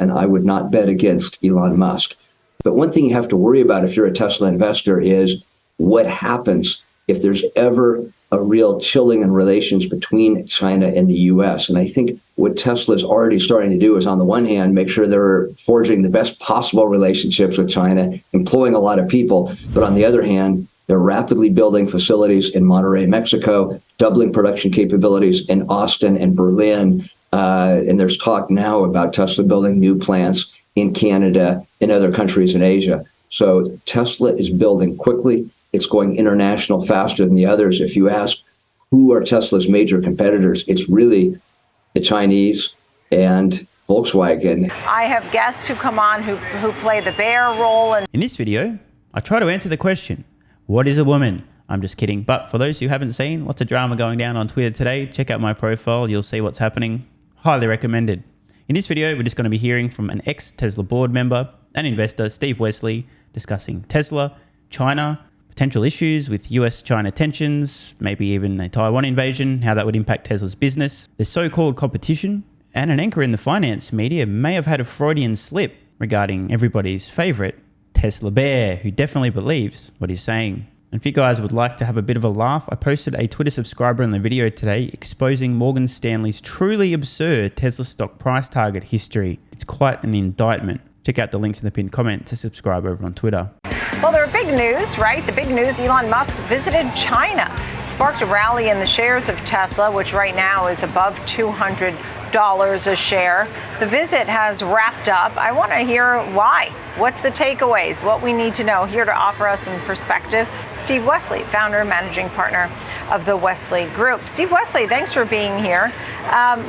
and I would not bet against Elon Musk. But one thing you have to worry about if you're a Tesla investor is what happens if there's ever a real chilling in relations between China and the U.S. And I think what Tesla is already starting to do is, on the one hand, make sure they're forging the best possible relationships with China, employing a lot of people. But on the other hand, they're rapidly building facilities in Monterrey, Mexico, doubling production capabilities in Austin and Berlin. And there's talk now about Tesla building new plants in Canada and other countries in Asia. So Tesla is building quickly. It's going international faster than the others. If you ask who are Tesla's major competitors, it's really the Chinese and Volkswagen. I have guests who come on who play the bear role. In this video, I try to answer the question, what is a woman? I'm just kidding. But for those who haven't seen, lots of drama going down on Twitter today. Check out my profile. You'll see what's happening. Highly recommended. In this video, we're just going to be hearing from an ex-Tesla board member and investor, Steve Wesley, discussing Tesla, China, potential issues with US-China tensions, maybe even a Taiwan invasion, how that would impact Tesla's business, the so-called competition, and an anchor in the finance media may have had a Freudian slip regarding everybody's favorite Tesla bear, who definitely believes what he's saying. And if you guys would like to have a bit of a laugh, I posted a Twitter subscriber in the video today exposing Morgan Stanley's truly absurd Tesla stock price target history. It's quite an indictment. Check out the links in the pinned comment to subscribe over on Twitter. Well, there are big news, right? The big news, Elon Musk visited China. It sparked a rally in the shares of Tesla, which right now is above $200 a share. The visit has wrapped up. I want to hear why. What's the takeaways? What we need to know. Here to offer us some perspective, Steve Wesley, founder and managing partner of the Wesley Group. Steve Wesley, thanks for being here.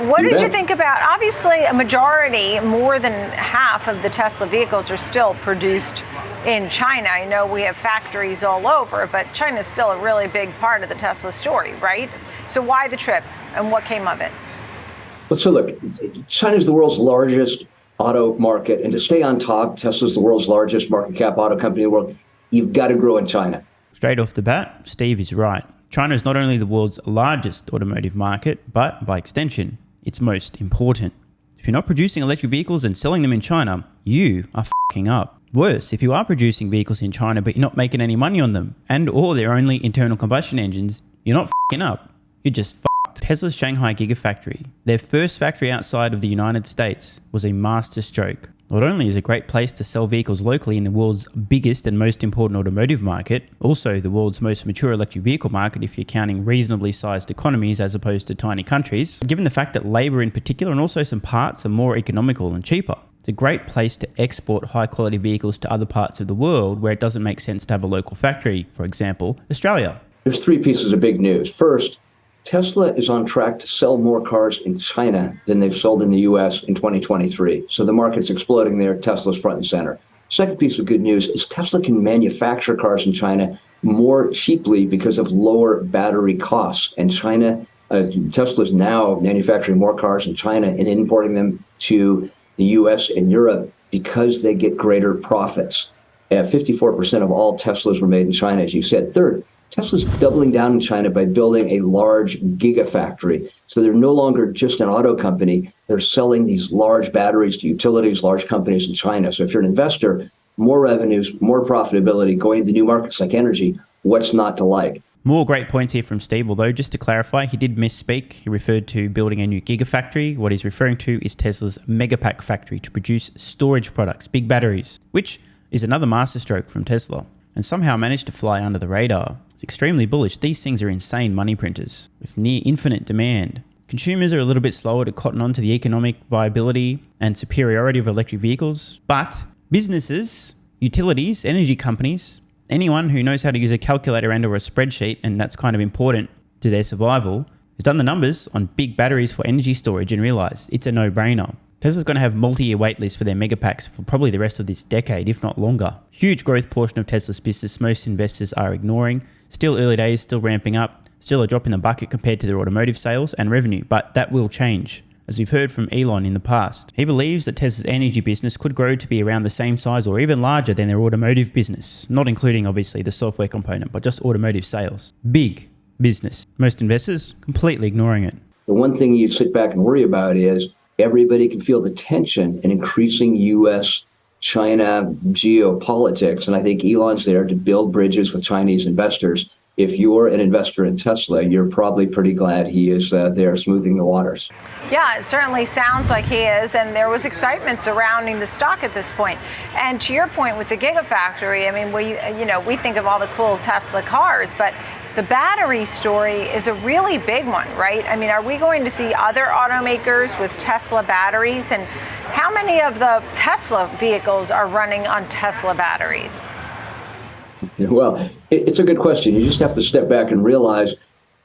What did you think about, obviously a majority, more than half of the Tesla vehicles are still produced in China. I know we have factories all over, but China is still a really big part of the Tesla story, right? So why the trip and what came of it? Well, so look, China is the world's largest auto market, and to stay on top, Tesla's the world's largest market cap auto company in the world. You've got to grow in China. Straight off the bat, Steve is right. China is not only the world's largest automotive market, but by extension, its most important. If you're not producing electric vehicles and selling them in China, you are f***ing up. Worse, if you are producing vehicles in China, but you're not making any money on them, and or they're only internal combustion engines, you're not f***ing up. You're just f***ed. Tesla's Shanghai Gigafactory, their first factory outside of the United States, was a masterstroke. Not only is it a great place to sell vehicles locally in the world's biggest and most important automotive market, also the world's most mature electric vehicle market if you're counting reasonably sized economies as opposed to tiny countries, given the fact that labor in particular and also some parts are more economical and cheaper. It's a great place to export high quality vehicles to other parts of the world where it doesn't make sense to have a local factory, for example, Australia. There's three pieces of big news. First, Tesla is on track to sell more cars in China than they've sold in the US in 2023. So the market's exploding there. Tesla's front and center. Second piece of good news is Tesla can manufacture cars in China more cheaply because of lower battery costs. And Tesla is now manufacturing more cars in China and importing them to the US and Europe because they get greater profits. 54% of all Teslas were made in China, as you said. Third, Tesla's doubling down in China by building a large gigafactory. So they're no longer just an auto company. They're selling these large batteries to utilities, large companies in China. So if you're an investor, more revenues, more profitability, going into new markets like energy, what's not to like? More great points here from Steve, although just to clarify, he did misspeak. He referred to building a new gigafactory. What he's referring to is Tesla's Megapack factory to produce storage products, big batteries, which is another masterstroke from Tesla, and somehow managed to fly under the radar. It's extremely bullish. These things are insane money printers with near infinite demand. Consumers are a little bit slower to cotton on to the economic viability and superiority of electric vehicles, but businesses, utilities, energy companies, anyone who knows how to use a calculator and or a spreadsheet, and that's kind of important to their survival, has done the numbers on big batteries for energy storage and realized it's a no-brainer. Tesla's going to have multi-year wait lists for their megapacks for probably the rest of this decade, if not longer. Huge growth portion of Tesla's business most investors are ignoring. Still early days, still ramping up, still a drop in the bucket compared to their automotive sales and revenue, but that will change. As we've heard from Elon in the past, he believes that Tesla's energy business could grow to be around the same size or even larger than their automotive business, not including obviously the software component, but just automotive sales. Big business. Most investors completely ignoring it. The one thing you sit back and worry about is everybody can feel the tension in increasing U.S. China geopolitics. And I think Elon's there to build bridges with Chinese investors. If you're an investor in Tesla, you're probably pretty glad he is there smoothing the waters. Yeah, it certainly sounds like he is, and there was excitement surrounding the stock at this point. And to your point with the Gigafactory, I mean, we think of all the cool Tesla cars, but the battery story is a really big one, right? I mean, are we going to see other automakers with Tesla batteries? And how many of the Tesla vehicles are running on Tesla batteries? Well, it's a good question. You just have to step back and realize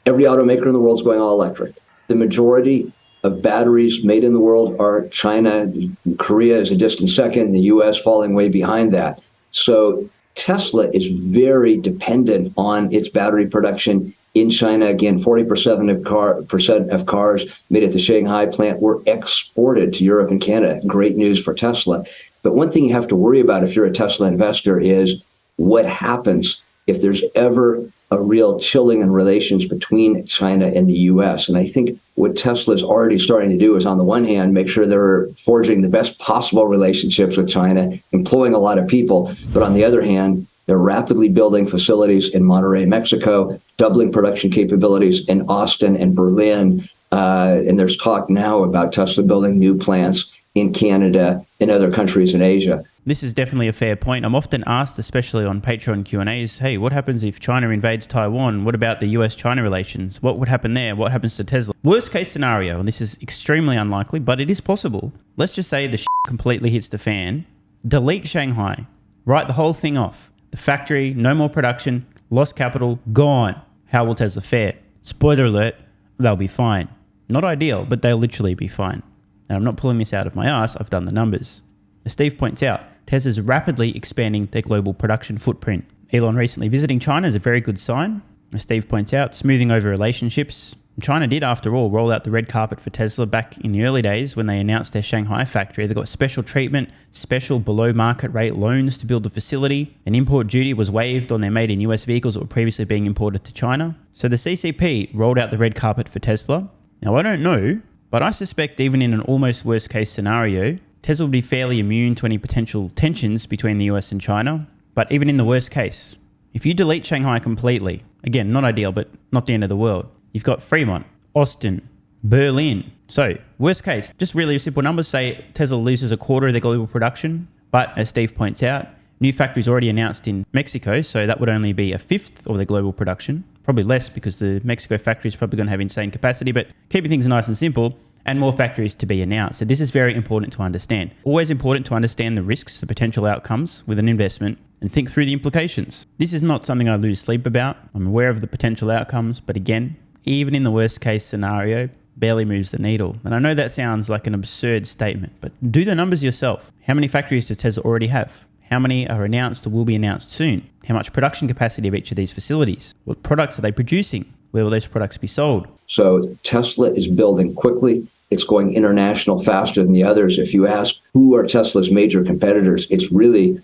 every automaker in the world is going all electric. The majority of batteries made in the world are China. Korea is a distant second, the U.S. falling way behind that. So Tesla is very dependent on its battery production in China. Again, 40% of cars made at the Shanghai plant were exported to Europe and Canada. Great news for Tesla. But one thing you have to worry about if you're a Tesla investor is what happens if there's ever a real chilling in relations between China and the U.S. And I think what Tesla is already starting to do is, on the one hand, make sure they're forging the best possible relationships with China, employing a lot of people. But on the other hand, they're rapidly building facilities in Monterrey, Mexico, doubling production capabilities in Austin and Berlin. And there's talk now about Tesla building new plants in Canada and other countries in Asia. This is definitely a fair point. I'm often asked, especially on Patreon Q&As, hey, what happens if China invades Taiwan? What about the US-China relations? What would happen there? What happens to Tesla? Worst case scenario, and this is extremely unlikely, but it is possible. Let's just say the completely hits the fan. Delete Shanghai. Write the whole thing off. The factory, no more production, lost capital, gone. How will Tesla fare? Spoiler alert, they'll be fine. Not ideal, but they'll literally be fine. And I'm not pulling this out of my ass, I've done the numbers. As Steve points out, Tesla's rapidly expanding their global production footprint. Elon recently visiting China is a very good sign. As Steve points out, smoothing over relationships. China did, after all, roll out the red carpet for Tesla back in the early days when they announced their Shanghai factory. They got special treatment, special below market rate loans to build the facility. An import duty was waived on their made in US vehicles that were previously being imported to China. So the CCP rolled out the red carpet for Tesla. Now, I don't know, but I suspect even in an almost worst case scenario, Tesla would be fairly immune to any potential tensions between the US and China. But even in the worst case, if you delete Shanghai completely, again, not ideal, but not the end of the world, you've got Fremont, Austin, Berlin. So worst case, just really simple numbers, say Tesla loses a quarter of their global production. But as Steve points out, new factories already announced in Mexico, so that would only be a fifth of their global production. Probably less because the Mexico factory is probably going to have insane capacity, but keeping things nice and simple, and more factories to be announced. So this is very important to understand. Always important to understand the risks, the potential outcomes with an investment, and think through the implications. This is not something I lose sleep about. I'm aware of the potential outcomes, but again, even in the worst case scenario, barely moves the needle. And I know that sounds like an absurd statement, but do the numbers yourself. How many factories does Tesla already have? How many are announced or will be announced soon? How much production capacity of each of these facilities? What products are they producing? Where will those products be sold? So Tesla is building quickly. It's going international faster than the others. If you ask who are Tesla's major competitors, it's really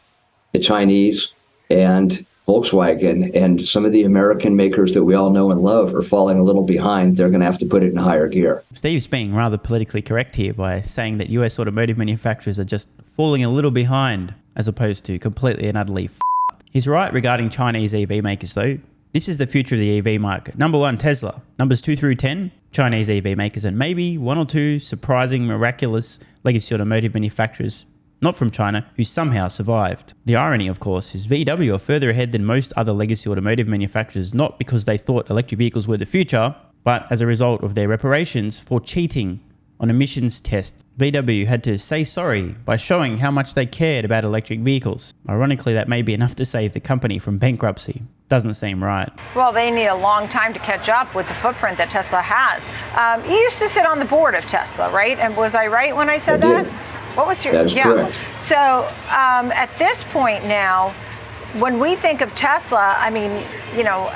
the Chinese and Volkswagen, and some of the American makers that we all know and love are falling a little behind. They're going to have to put it in higher gear. Steve's being rather politically correct here by saying that US automotive manufacturers are just falling a little behind as opposed to completely and utterly f***ed. He's right regarding Chinese EV makers though. This is the future of the EV market. Number 1, Tesla. Numbers 2 through 10, Chinese EV makers, and maybe 1 or 2 surprising, miraculous legacy automotive manufacturers, not from China, who somehow survived. The irony, of course, is VW are further ahead than most other legacy automotive manufacturers, not because they thought electric vehicles were the future, but as a result of their reparations for cheating on emissions tests. VW had to say sorry by showing how much they cared about electric vehicles. Ironically, that may be enough to save the company from bankruptcy. Doesn't seem right. Well, they need a long time to catch up with the footprint that Tesla has. You used to sit on the board of Tesla, right? And was I right when I said that? What was your... That is correct. So at this point now, when we think of Tesla, I mean, you know,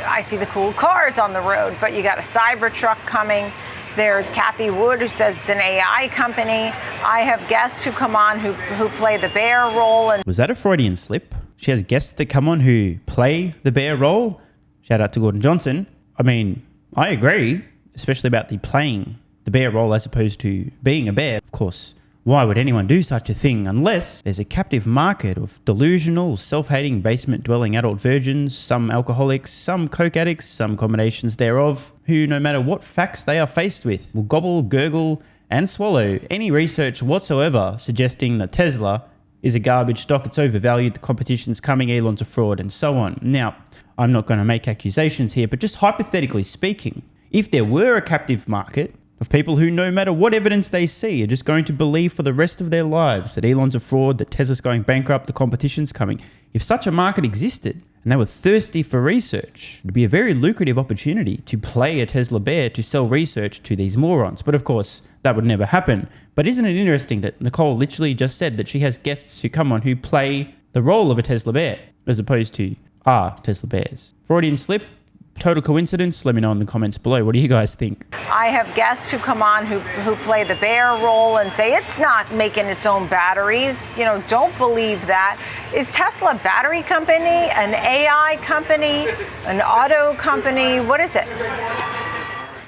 I see the cool cars on the road, but you got a Cybertruck coming. There's Kathy Wood, who says it's an AI company. I have guests who come on who play the bear role. And was that a Freudian slip? She has guests that come on who play the bear role? Shout out to Gordon Johnson. I mean, I agree, especially about the playing the bear role as opposed to being a bear. Of course, why would anyone do such a thing unless there's a captive market of delusional, self-hating, basement-dwelling adult virgins, some alcoholics, some coke addicts, some combinations thereof, who, no matter what facts they are faced with, will gobble, gurgle, and swallow any research whatsoever suggesting that Tesla is a garbage stock, it's overvalued, the competition's coming, Elon's a fraud, and so on. Now, I'm not going to make accusations here, but just hypothetically speaking, if there were a captive market of people who, no matter what evidence they see, are just going to believe for the rest of their lives that Elon's a fraud, that Tesla's going bankrupt, the competition's coming. If such a market existed and they were thirsty for research, it would be a very lucrative opportunity to play a Tesla bear to sell research to these morons. But of course, that would never happen. But isn't it interesting that Nicole literally just said that she has guests who come on who play the role of a Tesla bear as opposed to are Tesla bears? Freudian slip? Total coincidence? Let me know in the comments below. What do you guys think? I have guests who come on who play the bear role and say it's not making its own batteries. You know, don't believe that. Is Tesla a battery company, an AI company, an auto company? What is it?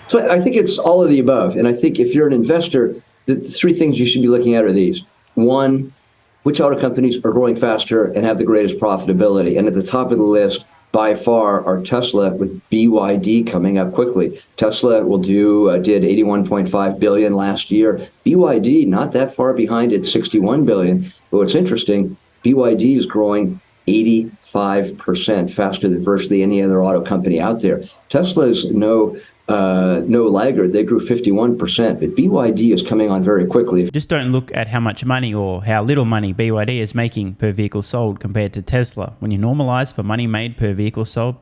So I think it's all of the above. And I think if you're an investor, the three things you should be looking at are these. One, which auto companies are growing faster and have the greatest profitability? And at the top of the list, by far, are Tesla, with BYD coming up quickly. Tesla did $81.5 billion last year. BYD not that far behind at $61 billion. But what's interesting, BYD is growing 85% faster than virtually any other auto company out there. Tesla is no laggard. They grew 51%, but BYD is coming on very quickly. Just don't look at how much money or how little money BYD is making per vehicle sold compared to Tesla. When you normalize for money made per vehicle sold,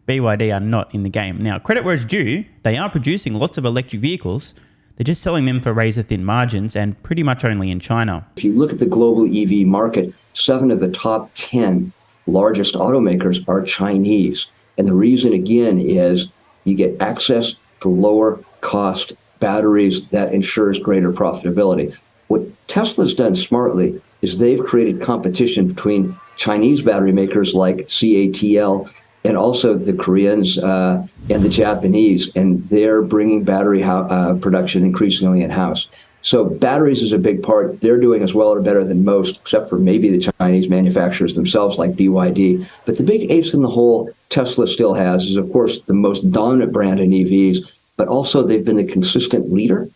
BYD are not in the game. Now, credit where it's due, they are producing lots of electric vehicles. They're just selling them for razor-thin margins and pretty much only in China. If you look at the global EV market, 7 of the top 10 largest automakers are Chinese. And the reason, again, is you get access to lower cost batteries that ensures greater profitability. What Tesla's done smartly is they've created competition between Chinese battery makers like CATL and also the Koreans and the Japanese, and they're bringing battery production increasingly in-house. So batteries is a big part. They're doing as well or better than most, except for maybe the Chinese manufacturers themselves like BYD. But the big ace in the hole Tesla still has is, of course, the most dominant brand in EVs, but also they've been the consistent leader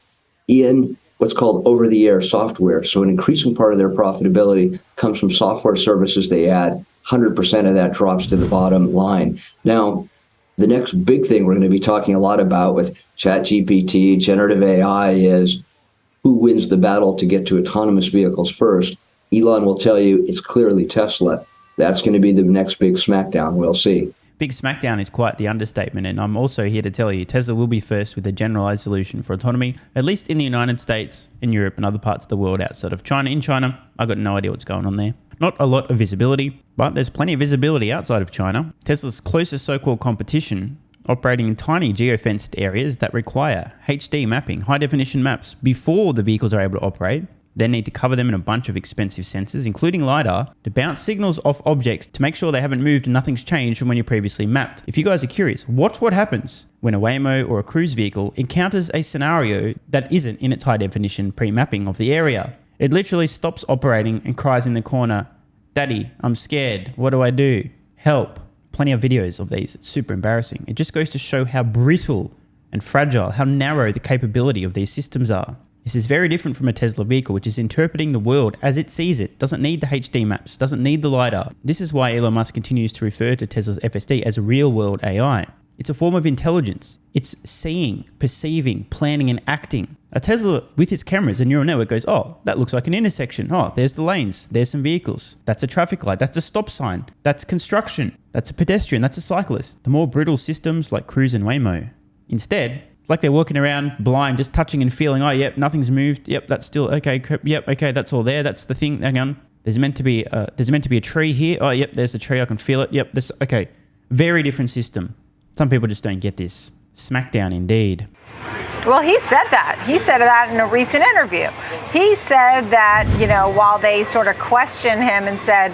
in what's called over-the-air software. So an increasing part of their profitability comes from software services they add. 100% of that drops to the bottom line. Now, the next big thing we're going to be talking a lot about with ChatGPT, generative AI is who wins the battle to get to autonomous vehicles first. Elon will tell you it's clearly Tesla. That's going to be the next big smackdown. We'll see. Big smackdown is quite the understatement, and I'm also here to tell you Tesla will be first with a generalized solution for autonomy, at least in the United States, in Europe, and other parts of the world outside of China. In China, I've got no idea what's going on there. Not a lot of visibility, but there's plenty of visibility outside of China. Tesla's closest so-called competition operating in tiny geofenced areas that require HD mapping, high-definition maps, before the vehicles are able to operate. They need to cover them in a bunch of expensive sensors, including LiDAR, to bounce signals off objects to make sure they haven't moved and nothing's changed from when you previously mapped. If you guys are curious, watch what happens when a Waymo or a cruise vehicle encounters a scenario that isn't in its high-definition pre-mapping of the area. It literally stops operating and cries in the corner, "Daddy, I'm scared. What do I do? Help." Plenty of videos of these. It's super embarrassing. It just goes to show how brittle and fragile, how narrow the capability of these systems are. This is very different from a Tesla vehicle, which is interpreting the world as it sees it. Doesn't need the HD maps, doesn't need the LiDAR. This is why Elon Musk continues to refer to Tesla's FSD as real-world AI. It's a form of intelligence. It's seeing, perceiving, planning, and acting. A Tesla with its cameras and neural network goes, oh, that looks like an intersection. Oh, there's the lanes. There's some vehicles. That's a traffic light. That's a stop sign. That's construction. That's a pedestrian. That's a cyclist. The more brittle systems like Cruise and Waymo. Instead, it's like they're walking around blind, just touching and feeling, oh, yep, nothing's moved. Yep, that's still, okay, yep, okay, that's all there. That's the thing. Hang on. There's meant to be a tree here. Oh, yep, there's a tree. I can feel it. Yep, this, okay. Very different system. Some people just don't get this. Smackdown indeed. Well, he said that. He said that in a recent interview. He said that, you know, while they sort of questioned him and said,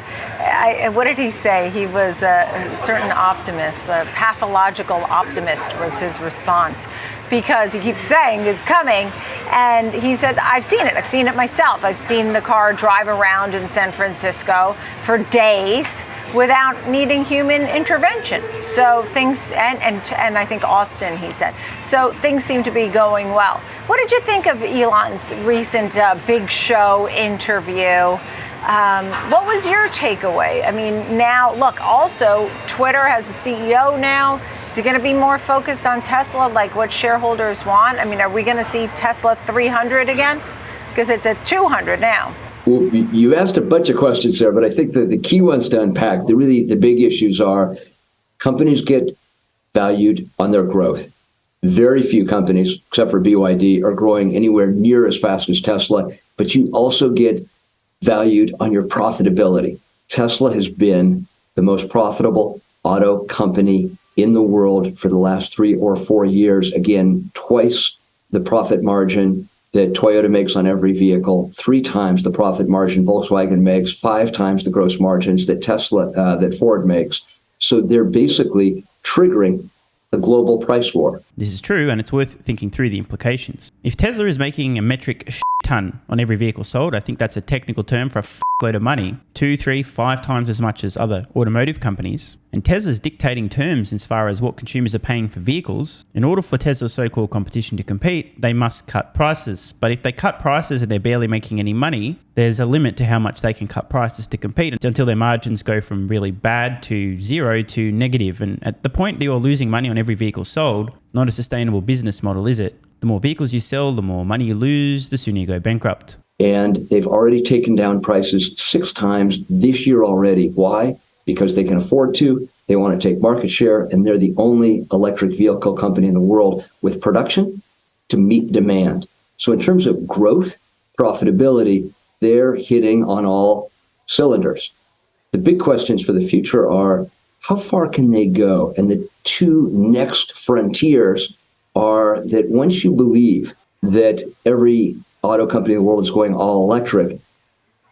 what did he say? He was a certain optimist, a pathological optimist was his response. because he keeps saying it's coming. And he said, I've seen it. I've seen it myself. I've seen the car drive around in San Francisco for days without needing human intervention. So things, and I think Austin, he said. So things seem to be going well. What did you think of Elon's recent Big Show interview? What was your takeaway? I mean, now, look, also, Twitter has a CEO now. Is he going to be more focused on Tesla, like what shareholders want? I mean, are we going to see Tesla 300 again? Because it's at 200 now. Well, you asked a bunch of questions there, but I think the key ones to unpack, the big issues are companies get valued on their growth. Very few companies, except for BYD, are growing anywhere near as fast as Tesla, but you also get valued on your profitability. Tesla has been the most profitable auto company in the world for the last 3 or 4 years. Again, twice the profit margin that Toyota makes on every vehicle, 3 times the profit margin Volkswagen makes, 5 times the gross margins that Ford makes. So they're basically triggering a global price war. This is true, and it's worth thinking through the implications. If Tesla is making a metric ton on every vehicle sold, I think that's a technical term for a load of money, 2, 3, 5 times as much as other automotive companies. And Tesla's dictating terms as far as what consumers are paying for vehicles. In order for Tesla's so-called competition to compete, they must cut prices. But if they cut prices and they're barely making any money, there's a limit to how much they can cut prices to compete until their margins go from really bad to zero to negative. And at the point that you're losing money on every vehicle sold, not a sustainable business model, is it? The more vehicles you sell, the more money you lose, the sooner you go bankrupt. And they've already taken down prices 6 times this year already. Why? Because they can afford to. They want to take market share, and they're the only electric vehicle company in the world with production to meet demand. So in terms of growth, profitability, they're hitting on all cylinders. The big questions for the future are, how far can they go? And the 2 next frontiers are that once you believe that every auto company in the world is going all electric,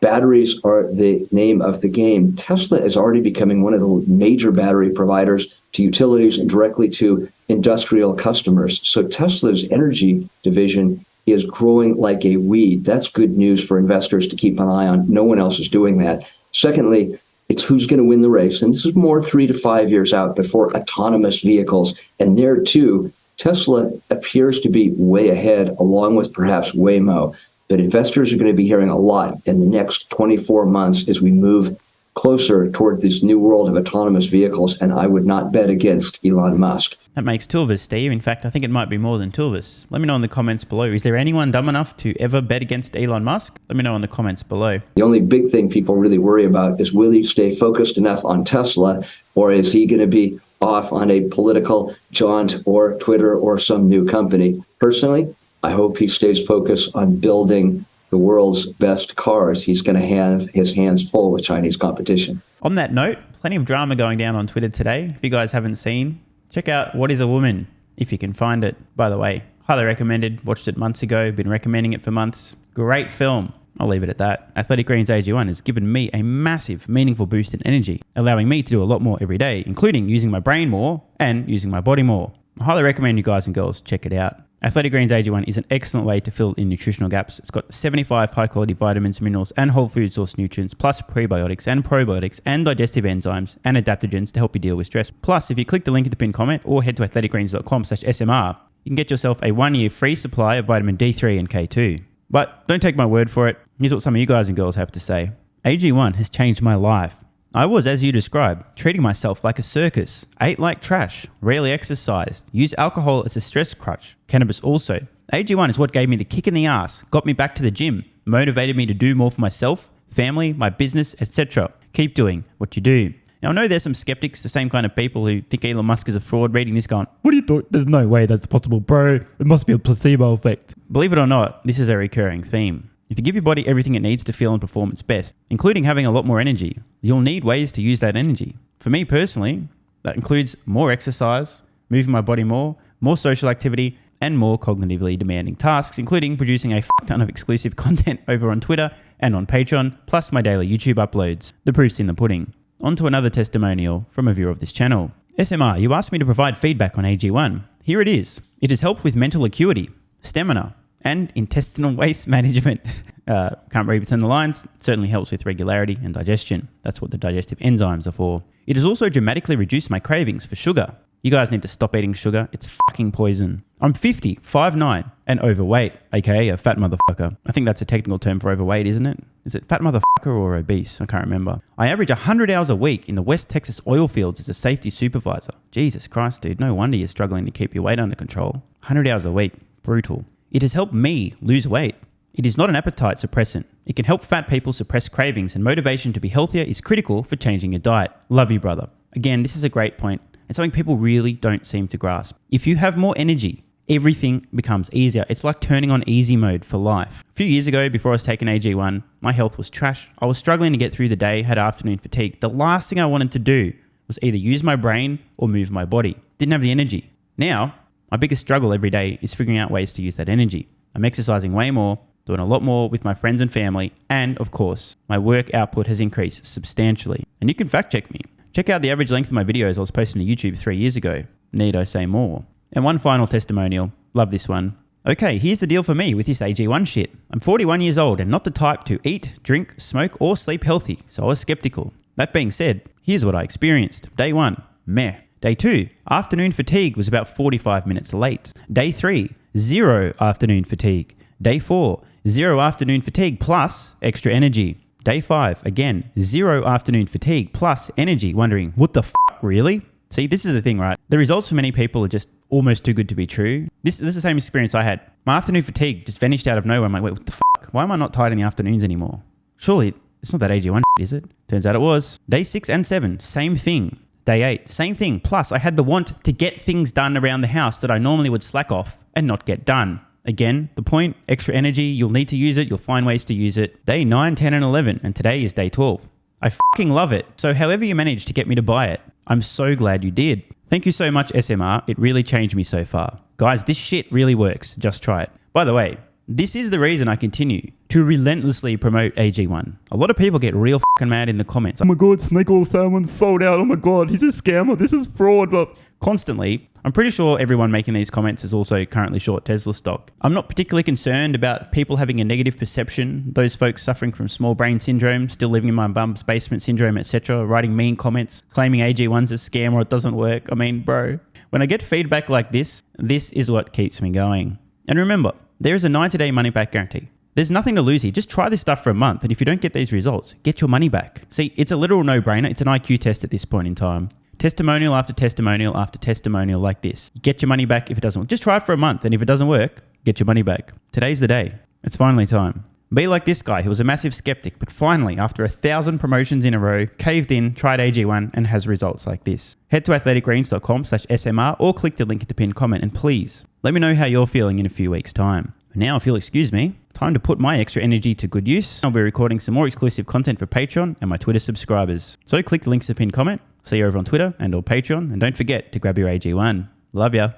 batteries are the name of the game. Tesla is already becoming one of the major battery providers to utilities and directly to industrial customers. So Tesla's energy division is growing like a weed. That's good news for investors to keep an eye on. No one else is doing that. Secondly, it's who's going to win the race. And this is more 3 to 5 years out before autonomous vehicles. And there too, Tesla appears to be way ahead, along with perhaps Waymo. But investors are going to be hearing a lot in the next 24 months as we move closer toward this new world of autonomous vehicles, and I would not bet against Elon Musk. That makes 2 of us, Steve. In fact, I think it might be more than 2 of us. Let me know in the comments below. Is there anyone dumb enough to ever bet against Elon Musk? Let me know in the comments below. The only big thing people really worry about is, will he stay focused enough on Tesla, or is he going to be off on a political jaunt or Twitter or some new company? Personally, I hope he stays focused on building the world's best cars. He's going to have his hands full with Chinese competition. On that note, plenty of drama going down on Twitter today. If you guys haven't seen, check out What is a Woman, if you can find it. By the way, highly recommended. Watched it months ago. Been recommending it for months. Great film. I'll leave it at that. Athletic Greens AG1 has given me a massive, meaningful boost in energy, allowing me to do a lot more every day, including using my brain more and using my body more. I highly recommend you guys and girls check it out. Athletic Greens AG1 is an excellent way to fill in nutritional gaps. It's got 75 high-quality vitamins, minerals, and whole food source nutrients, plus prebiotics and probiotics and digestive enzymes and adaptogens to help you deal with stress. Plus, if you click the link in the pinned comment or head to athleticgreens.com/SMR, you can get yourself a 1-year free supply of vitamin D3 and K2. But don't take my word for it. Here's what some of you guys and girls have to say. AG1 has changed my life. I was, as you described, treating myself like a circus, ate like trash, rarely exercised, used alcohol as a stress crutch, cannabis also. AG1 is what gave me the kick in the ass, got me back to the gym, motivated me to do more for myself, family, my business, etc. Keep doing what you do. Now, I know there's some skeptics, the same kind of people who think Elon Musk is a fraud, reading this going, what do you thought? There's no way that's possible, bro. It must be a placebo effect. Believe it or not, this is a recurring theme. If you give your body everything it needs to feel and perform its best, including having a lot more energy, you'll need ways to use that energy. For me personally, that includes more exercise, moving my body more social activity, and more cognitively demanding tasks, including producing a ton of exclusive content over on Twitter and on Patreon, plus my daily YouTube uploads. The proof's in the pudding. On to another testimonial from a viewer of this channel. SMR, you asked me to provide feedback on AG1. Here it is. It has helped with mental acuity, stamina, and intestinal waste management. Can't read between the lines. It certainly helps with regularity and digestion. That's what the digestive enzymes are for. It has also dramatically reduced my cravings for sugar. You guys need to stop eating sugar. It's fucking poison. I'm 50, 5'9", and overweight, aka a fat motherfucker. I think that's a technical term for overweight, isn't it? Is it fat motherfucker or obese? I can't remember. I average 100 hours a week in the West Texas oil fields as a safety supervisor. Jesus Christ, dude. No wonder you're struggling to keep your weight under control. 100 hours a week. Brutal. It has helped me lose weight. It is not an appetite suppressant. It can help fat people suppress cravings, and motivation to be healthier is critical for changing your diet. Love you, brother. Again, this is a great point. It's something people really don't seem to grasp. If you have more energy, everything becomes easier. It's like turning on easy mode for life. A few years ago, before I was taking AG1, my health was trash. I was struggling to get through the day, had afternoon fatigue. The last thing I wanted to do was either use my brain or move my body. Didn't have the energy. Now, my biggest struggle every day is figuring out ways to use that energy. I'm exercising way more, doing a lot more with my friends and family, and of course, my work output has increased substantially. And you can fact check me. Check out the average length of my videos I was posting to YouTube 3 years ago. Need I say more? And one final testimonial. Love this one. Okay, here's the deal for me with this AG1 shit. I'm 41 years old and not the type to eat, drink, smoke, or sleep healthy, so I was skeptical. That being said, here's what I experienced. Day 1, meh. Day 2, afternoon fatigue was about 45 minutes late. Day 3, 0 afternoon fatigue. Day 4, 0 afternoon fatigue plus extra energy. Day 5, again, 0 afternoon fatigue plus energy, wondering, what the fuck, really? See, this is the thing, right? The results for many people are just almost too good to be true. This is the same experience I had. My afternoon fatigue just vanished out of nowhere. I'm like, wait, what the fuck? Why am I not tired in the afternoons anymore? Surely, it's not that AG1 is it? Turns out it was. Day 6 and 7, same thing. Day 8, same thing. Plus, I had the want to get things done around the house that I normally would slack off and not get done. Again, the point, extra energy, you'll need to use it, you'll find ways to use it. Day 9, 10, and 11, and today is day 12. I fucking love it. So however you managed to get me to buy it, I'm so glad you did. Thank you so much, SMR. It really changed me so far. Guys, this shit really works. Just try it. By the way, this is the reason I continue to relentlessly promote AG1. A lot of people get real fucking mad in the comments. Oh my God, Snake Oil Salmon's sold out. Oh my God, he's a scammer. This is fraud. But constantly, I'm pretty sure everyone making these comments is also currently short Tesla stock. I'm not particularly concerned about people having a negative perception, those folks suffering from small brain syndrome, still living in my bum's basement syndrome, etc., writing mean comments, claiming AG1's a scam or it doesn't work. I mean, bro, when I get feedback like this is what keeps me going. And remember, there is a 90-day money-back guarantee. There's nothing to lose here. Just try this stuff for a month, and if you don't get these results, get your money back. See, it's a literal no-brainer. It's an IQ test at this point in time. Testimonial after testimonial after testimonial like this. Get your money back if it doesn't work. Just try it for a month, and if it doesn't work, get your money back. Today's the day. It's finally time. Be like this guy who was a massive skeptic, but finally, after 1,000 promotions in a row, caved in, tried AG1, and has results like this. Head to athleticgreens.com/SMR or click the link in the pinned comment, and please, let me know how you're feeling in a few weeks' time. Now, if you'll excuse me, time to put my extra energy to good use. I'll be recording some more exclusive content for Patreon and my Twitter subscribers. So click the links in the pinned comment. See you over on Twitter and or Patreon, and don't forget to grab your AG1. Love ya.